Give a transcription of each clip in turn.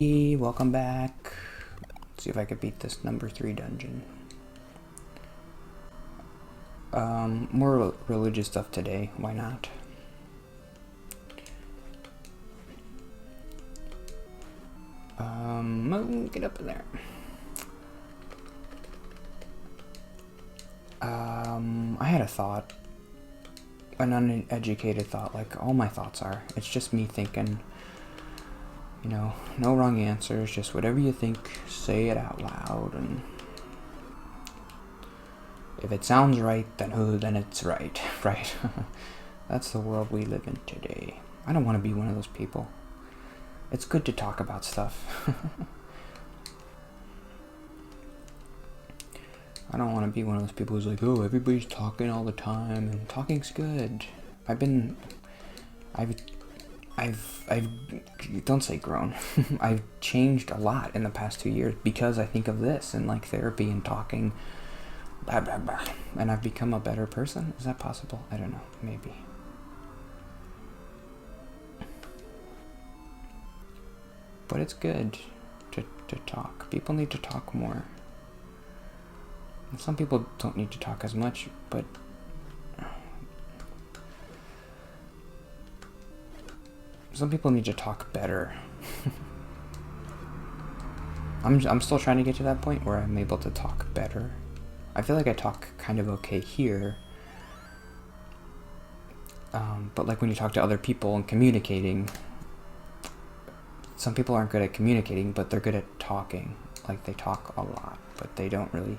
Hey, welcome back. Let's see if I could beat this number 3 dungeon. More religious stuff today. Why not? Get up in there. I had a thought. An uneducated thought, like all my thoughts are. It's just me thinking. You know, no wrong answers, just whatever you think, say it out loud, and if it sounds right, then it's right, right? That's the world we live in today. I don't want to be one of those people. It's good to talk about stuff. I don't want to be one of those people who's like, oh, everybody's talking all the time, and talking's good. I've don't say grown. I've changed a lot in the past 2 years because I think of this and like therapy and talking, blah, blah, blah. And I've become a better person. Is that possible? I don't know. Maybe. But it's good to talk. People need to talk more. And some people don't need to talk as much, but some people need to talk better. I'm still trying to get to that point where I'm able to talk better. I feel like I talk kind of okay here. But like when you talk to other people and communicating, some people aren't good at communicating, but they're good at talking. Like they talk a lot, but they don't really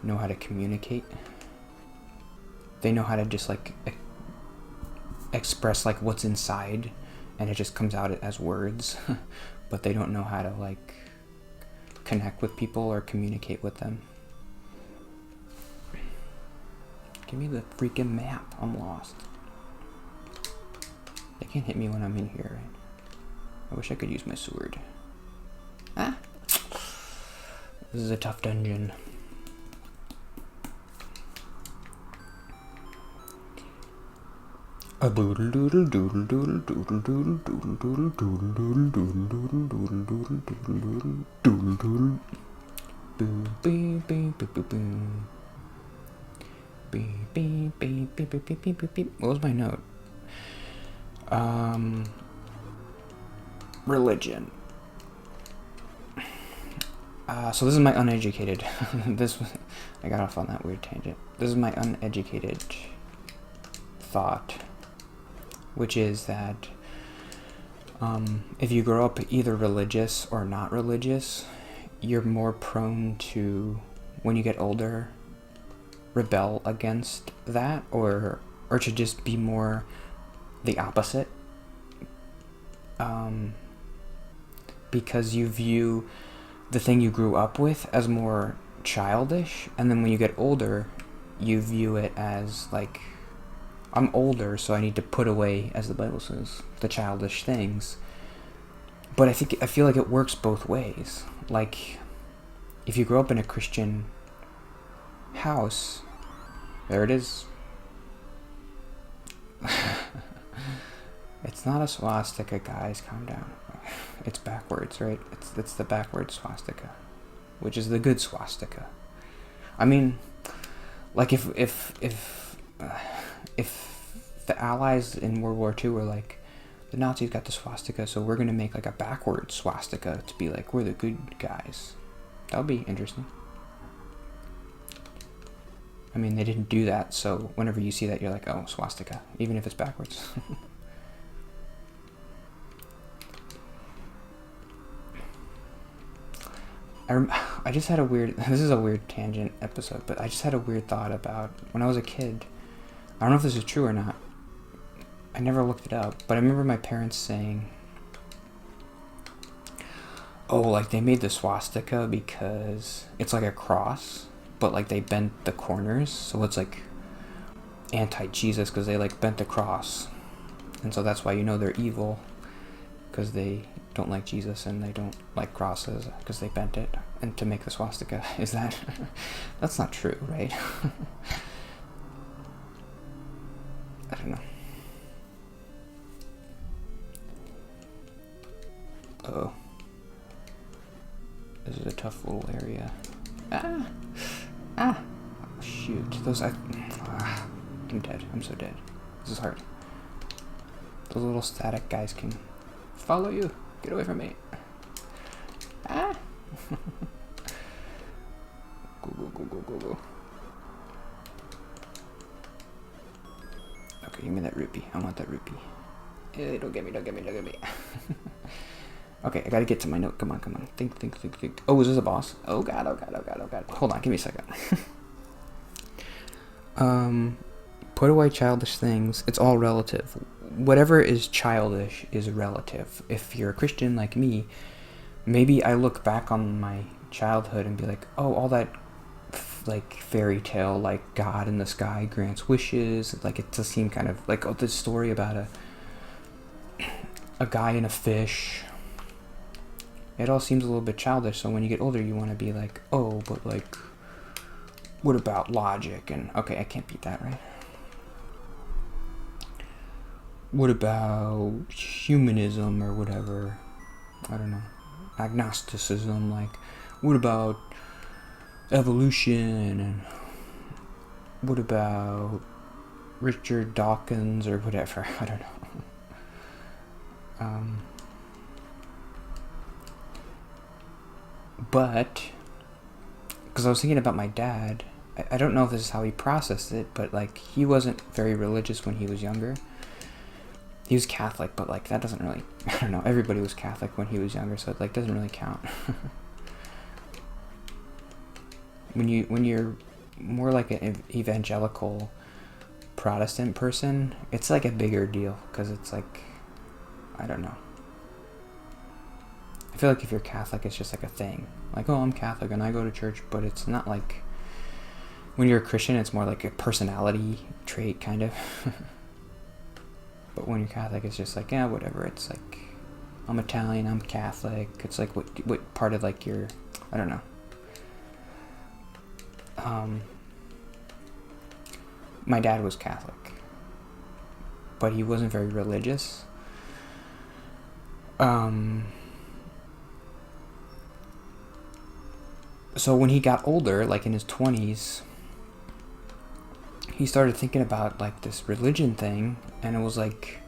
know how to communicate. They know how to just like express like what's inside, and it just comes out as words. But they don't know how to like connect with people or communicate with them. Give me the freaking map. I'm lost. They can't hit me when I'm in here, right? I wish I could use my sword. Ah! This is a tough dungeon. A boodle doodle doodle doodle doodle doodle doodle doodle doodle doodle doodle doodle doodle doodle doodle doodle. Boom beep beep beep beep boom. Beep beep beep beep beep beep beep beep. What was my note? Religion. So this is my uneducated. I got off on that weird tangent. This is my uneducated thought, which is that if you grow up either religious or not religious, you're more prone to, when you get older, rebel against that, or to just be more the opposite, because you view the thing you grew up with as more childish, and then when you get older, you view it as like, I'm older, so I need to put away, as the Bible says, the childish things. But I feel like it works both ways. Like, if you grow up in a Christian house, there it is. It's not a swastika, guys. Calm down. It's backwards, right? It's the backwards swastika, which is the good swastika. I mean, like if the Allies in World War II were like, the Nazis got the swastika, so we're gonna make like a backwards swastika to be like, we're the good guys. That would be interesting. I mean, they didn't do that, so whenever you see that, you're like, oh, swastika, even if it's backwards. I just had a weird, this is a weird tangent episode, but I just had a weird thought about when I was a kid. I don't know if this is true or not. I never looked it up, but I remember my parents saying, oh, like they made the swastika because it's like a cross, but like they bent the corners, so it's like anti-Jesus because they like bent the cross. And so that's why you know they're evil, because they don't like Jesus and they don't like crosses because they bent it, and to make the swastika. Is that that's not true, right? I don't know. Oh, This is a tough little area. Ah! Ah! Oh, shoot. I'm dead. I'm so dead. This is hard. Those little static guys can follow you. Get away from me. Ah! Go. Okay, give me that rupee. I want that rupee. Don't get me. Okay, I gotta get to my note. Come on. Think. Oh, is this a boss? Oh god. Hold on, give me a second. Put away childish things. It's all relative. Whatever is childish is relative. If you're a Christian like me, maybe I look back on my childhood and be like, oh, all that like fairy tale, like God in the sky grants wishes. Like it does seem kind of like, oh, this story about a guy and a fish. It all seems a little bit childish. So when you get older, you want to be like, oh, but like, what about logic? And okay, I can't beat that, right? What about humanism or whatever? I don't know. Agnosticism, like, what about evolution? And what about Richard Dawkins or whatever? I don't know. But, because I was thinking about my dad, I don't know if this is how he processed it, but like, he wasn't very religious when he was younger. He was Catholic, but like, that doesn't really, I don't know, everybody was Catholic when he was younger, so it like doesn't really count. When you're more like an evangelical Protestant person, it's like a bigger deal, because it's like, I don't know. I feel like if you're Catholic, it's just like a thing. Like, oh, I'm Catholic and I go to church, but it's not like, when you're a Christian, it's more like a personality trait, kind of. But when you're Catholic, it's just like, yeah, whatever. It's like, I'm Italian, I'm Catholic. It's like, what part of like your, I don't know. My dad was Catholic, but he wasn't very religious. So when he got older, like in his 20s, he started thinking about like this religion thing, and it was like,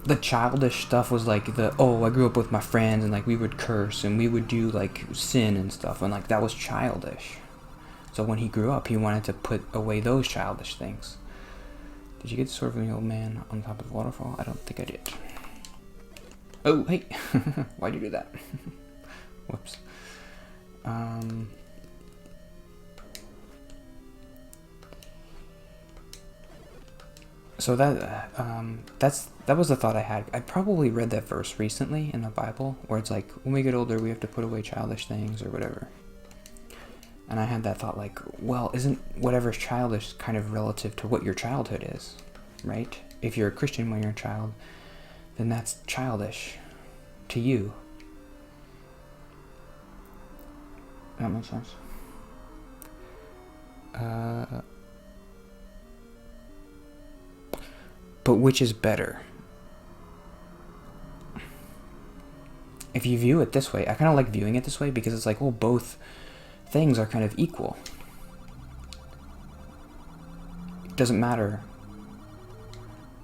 the childish stuff was like I grew up with my friends and like we would curse and we would do like sin and stuff, and like that was childish. So when he grew up, he wanted to put away those childish things. Did you get the sword from the old man on top of the waterfall? I don't think I did. Oh, hey. Why'd you do that? Whoops. So that was the thought I had. I probably read that verse recently in the Bible, where it's like, when we get older, we have to put away childish things or whatever. And I had that thought, like, well, isn't whatever's childish kind of relative to what your childhood is, right? If you're a Christian when you're a child, then that's childish to you. That makes sense. But which is better? If you view it this way, I kind of like viewing it this way, because it's like, well, both things are kind of equal. It doesn't matter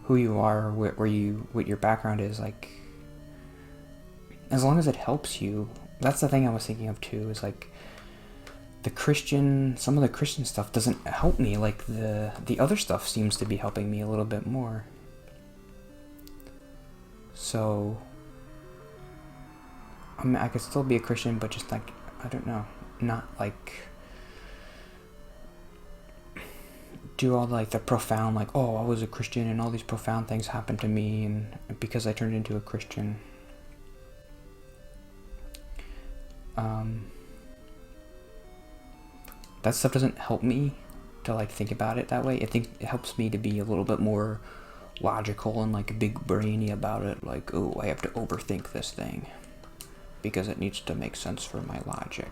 who you are or what your background is, like, as long as it helps you. That's the thing I was thinking of too, is like, some of the Christian stuff doesn't help me like the other stuff seems to be helping me a little bit more. So, I mean, I could still be a Christian, but just like, I don't know, not like do all like the profound, like, oh, I was a Christian and all these profound things happened to me and because I turned into a Christian. That stuff doesn't help me to like think about it that way. I think it helps me to be a little bit more logical and like big brainy about it. Like, oh, I have to overthink this thing because it needs to make sense for my logic.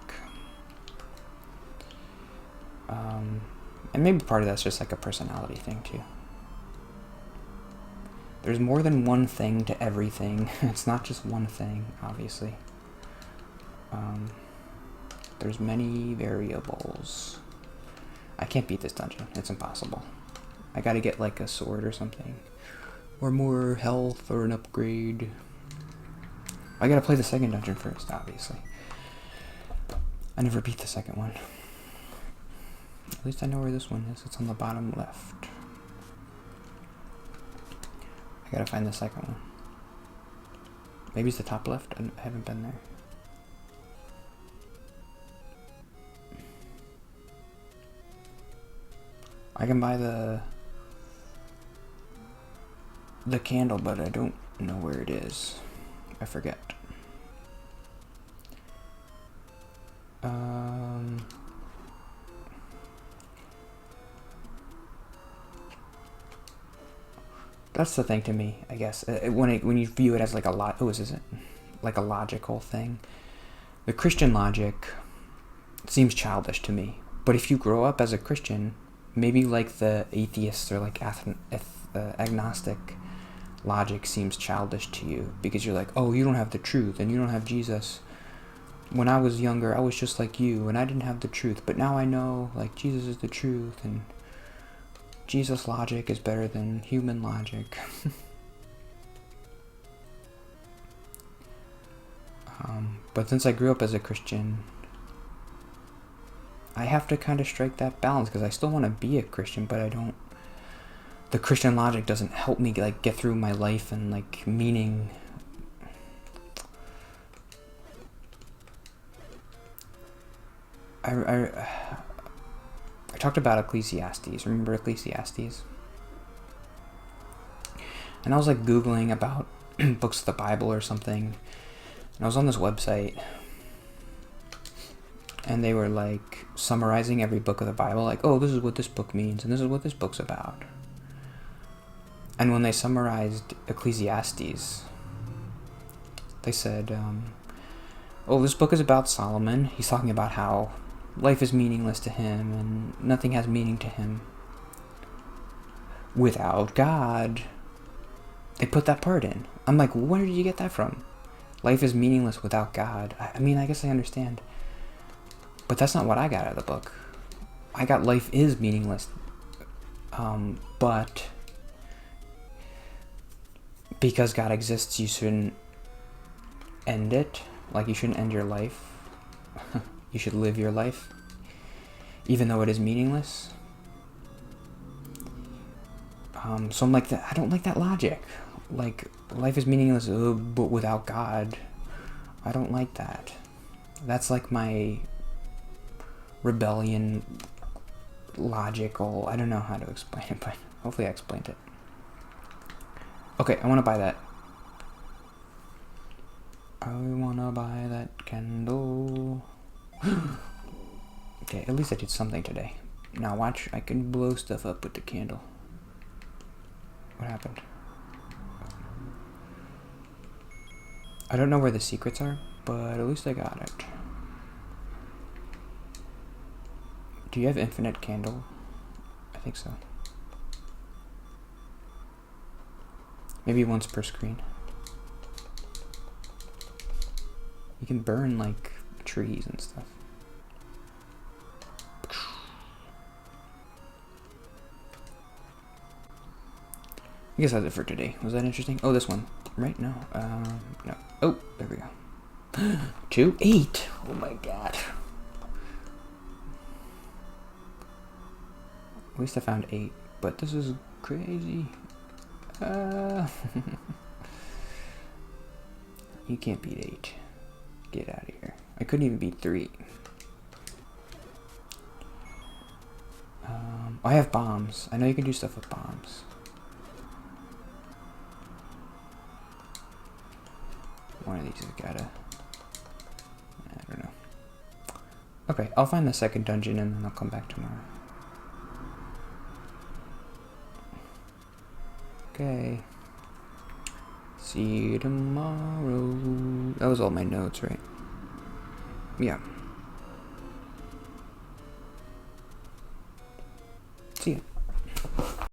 And maybe part of that's just like a personality thing too. There's more than one thing to everything. It's not just one thing, obviously. There's many variables. I can't beat this dungeon. It's impossible. I gotta get like a sword or something. Or more health or an upgrade. I gotta play the second dungeon first, obviously. I never beat the second one. At least I know where this one is. It's on the bottom left. I gotta find the second one. Maybe it's the top left? I haven't been there. I can buy the candle, but I don't know where it is. I forget. That's the thing to me, I guess. When you view it as like a like a logical thing. The Christian logic seems childish to me. But if you grow up as a Christian, maybe like the atheists or like agnostic logic seems childish to you because you're like, oh, you don't have the truth and you don't have Jesus. When I was younger, I was just like you and I didn't have the truth, but now I know like Jesus is the truth and Jesus logic is better than human logic. But since I grew up as a Christian, I have to kind of strike that balance because I still want to be a Christian, but I don't. The Christian logic doesn't help me like get through my life and like meaning. I talked about Ecclesiastes. Remember Ecclesiastes? And I was like Googling about books of the Bible or something. And I was on this website. And they were like summarizing every book of the Bible. Like, oh, this is what this book means. And this is what this book's about. And when they summarized Ecclesiastes, they said, oh, this book is about Solomon. He's talking about how life is meaningless to him and nothing has meaning to him without God. They put that part in. I'm like, where did you get that from? Life is meaningless without God. I mean, I guess I understand. But that's not what I got out of the book. I got life is meaningless. But because God exists, you shouldn't end it. Like, you shouldn't end your life. You should live your life, even though it is meaningless. So I'm like, I don't like that logic. Like, life is meaningless, but without God. I don't like that. That's like my rebellion logical. I don't know how to explain it, but hopefully I explained it. Okay, I want to buy that. I want to buy that candle. Okay, at least I did something today. Now watch, I can blow stuff up with the candle. What happened? I don't know where the secrets are, but at least I got it. Do you have infinite candle? I think so. Maybe once per screen. You can burn like trees and stuff. I guess that's it for today. Was that interesting? Oh, this one. Right? No. No. Oh, there we go. 2, 8. Oh my god. At least I found 8. But this is crazy. You can't beat 8. Get out of here. I couldn't even beat 3. I have bombs. I know you can do stuff with bombs. One of these has gotta... I don't know. Okay, I'll find the second dungeon and then I'll come back tomorrow. Okay. See you tomorrow. That was all my notes, right? Yeah. See ya.